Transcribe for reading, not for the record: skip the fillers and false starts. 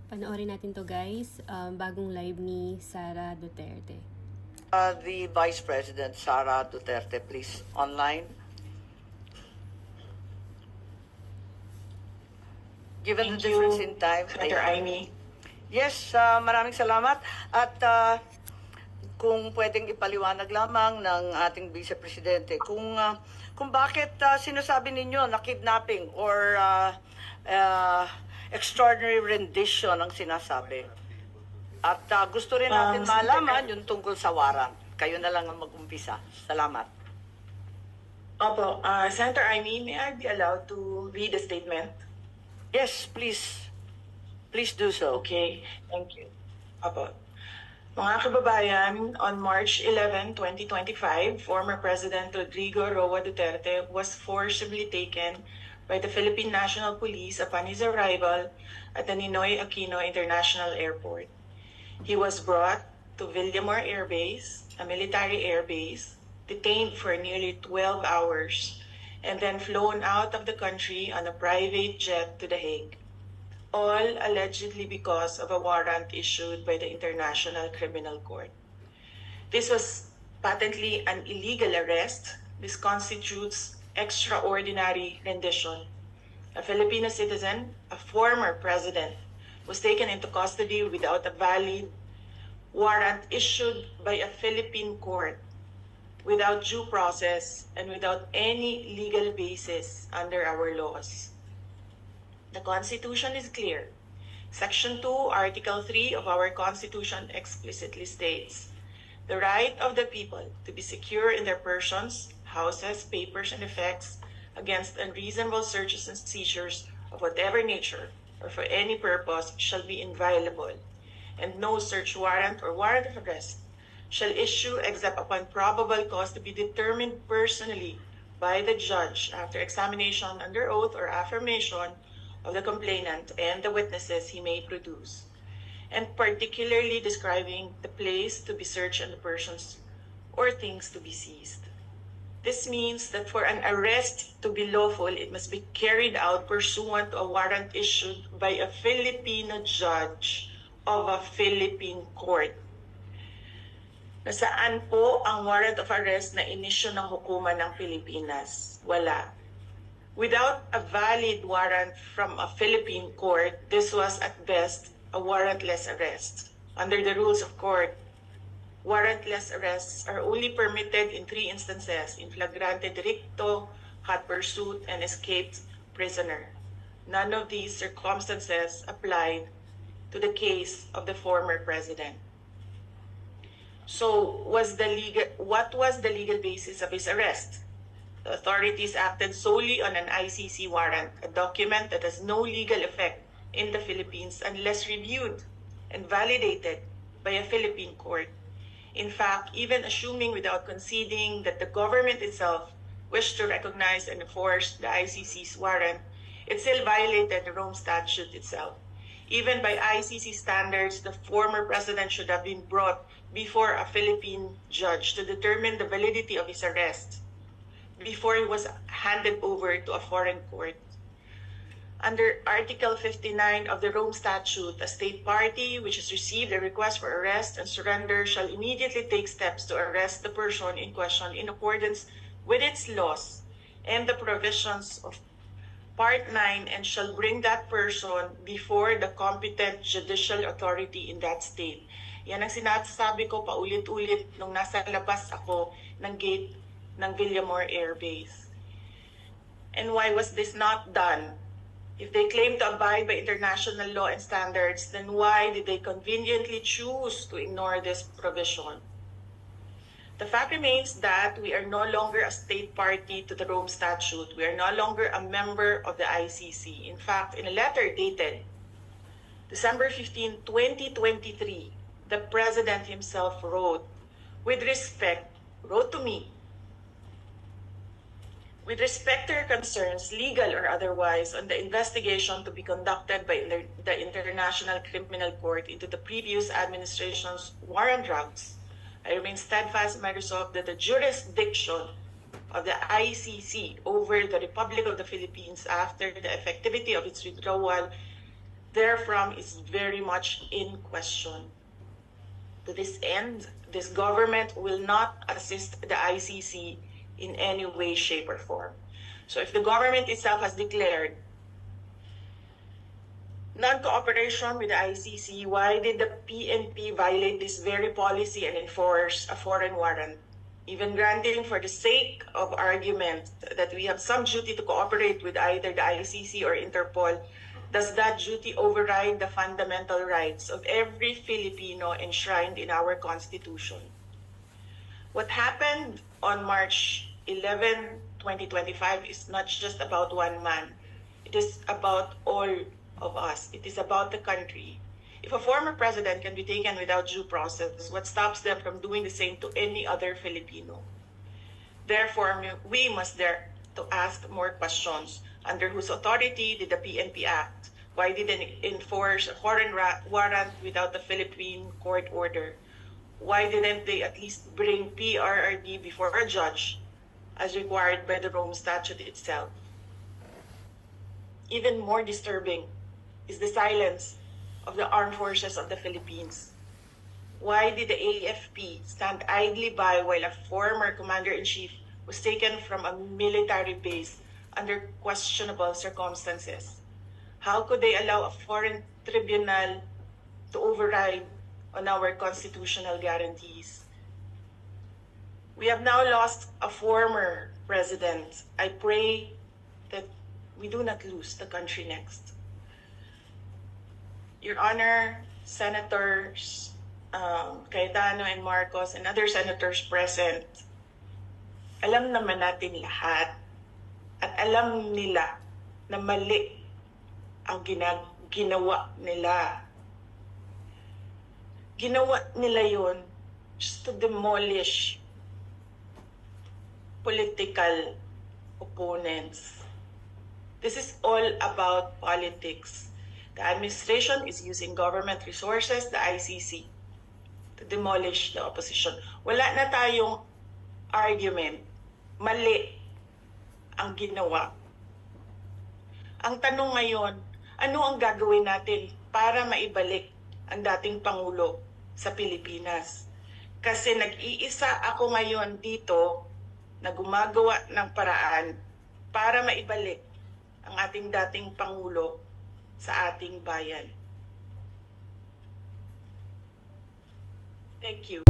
Panoorin natin to guys, bagong live ni Sara Duterte. The Vice President, Sara Duterte, please, online. Given the difference in time, Senator Amy. Yes, maraming salamat. At kung pwedeng ipaliwanag lamang ng ating Vice Presidente kung bakit sinasabi ninyo na kidnapping or extraordinary rendition ang sinasabi. At gusto rin natin malaman yung tungkol sa warrant. Kayo na lang ang mag-umpisa. Salamat. Opo, Senator Amy, may I be allowed to read the statement? Yes, please. Please do so. Okay, thank you. Opo. Mga kababayan, on March 11, 2025, former President Rodrigo Roa Duterte was forcibly taken by the Philippine National Police upon his arrival at the Ninoy Aquino International Airport. He was brought to Villamor Air Base, a military air base, detained for nearly 12 hours, and then flown out of the country on a private jet to The Hague, all allegedly because of a warrant issued by the International Criminal Court. This was patently an illegal arrest. This constitutes extraordinary rendition. A Filipino citizen, a former president, was taken into custody without a valid warrant issued by a Philippine court, without due process, and without any legal basis under our laws. The Constitution is clear. Section 2, Article 3 of our Constitution explicitly states, the right of the people to be secure in their persons, houses, papers, and effects against unreasonable searches and seizures of whatever nature or for any purpose shall be inviolable, and no search warrant or warrant of arrest shall issue except upon probable cause to be determined personally by the judge after examination under oath or affirmation of the complainant and the witnesses he may produce, and particularly describing the place to be searched and the persons or things to be seized. This means that for an arrest to be lawful, it must be carried out pursuant to a warrant issued by a Filipino judge of a Philippine court. Nasaan po ang warrant of arrest na inisyu ng hukuman ng Pilipinas? Wala. Without a valid warrant from a Philippine court, this was at best a warrantless arrest. Under the rules of court, warrantless arrests are only permitted in 3 instances: in flagrante delicto, hot pursuit, and escaped prisoner. None of these circumstances applied to the case of the former president. So, what was the legal basis of his arrest? The authorities acted solely on an ICC warrant, a document that has no legal effect in the Philippines unless reviewed and validated by a Philippine court. In fact, even assuming without conceding that the government itself wished to recognize and enforce the ICC's warrant, it still violated the Rome Statute itself. Even by ICC standards, the former president should have been brought before a Philippine judge to determine the validity of his arrest before he was handed over to a foreign court. Under Article 59 of the Rome Statute, a state party which has received a request for arrest and surrender shall immediately take steps to arrest the person in question in accordance with its laws and the provisions of Part 9, and shall bring that person before the competent judicial authority in that state. Yan ang sinasabi ko paulit-ulit nung nasa labas ako ng gate ng Villamor Air Base. And why was this not done? If they claim to abide by international law and standards, then why did they conveniently choose to ignore this provision? The fact remains that we are no longer a state party to the Rome Statute. We are no longer a member of the ICC. In fact, in a letter dated December 15, 2023, the President himself wrote to me, with respect to your concerns, legal or otherwise, on the investigation to be conducted by the International Criminal Court into the previous administration's war on drugs, I remain steadfast in my resolve that the jurisdiction of the ICC over the Republic of the Philippines after the effectivity of its withdrawal therefrom is very much in question. To this end, this government will not assist the ICC in any way, shape, or form. So if the government itself has declared non-cooperation with the ICC, why did the PNP violate this very policy and enforce a foreign warrant? Even granting for the sake of argument that we have some duty to cooperate with either the ICC or Interpol, does that duty override the fundamental rights of every Filipino enshrined in our Constitution? What happened on March 11, 2025 is not just about one man. It is about all of us. It is about the country. If a former president can be taken without due process, what stops them from doing the same to any other Filipino? Therefore, we must dare to ask more questions. Under whose authority did the PNP act? Why did they enforce a foreign warrant without the Philippine court order? Why didn't they at least bring PRRD before a judge, as required by the Rome Statute itself? Even more disturbing is the silence of the armed forces of the Philippines. Why did the AFP stand idly by while a former commander-in-chief was taken from a military base under questionable circumstances? How could they allow a foreign tribunal to override on our constitutional guarantees? We have now lost a former president. I pray that we do not lose the country next. Your Honor, Senators Cayetano and Marcos and other senators present, alam naman natin lahat at alam nila na mali ang ginawa nila. Ginawa nila yun just to demolish political opponents. This is all about politics. The administration is using government resources, the ICC, to demolish the opposition. Wala na tayong argument. Mali ang ginawa. Ang tanong ngayon, ano ang gagawin natin para maibalik ang dating Pangulo sa Pilipinas? Kasi nag-iisa ako ngayon dito na gumagawa ng paraan para maibalik ang ating dating Pangulo sa ating bayan. Thank you.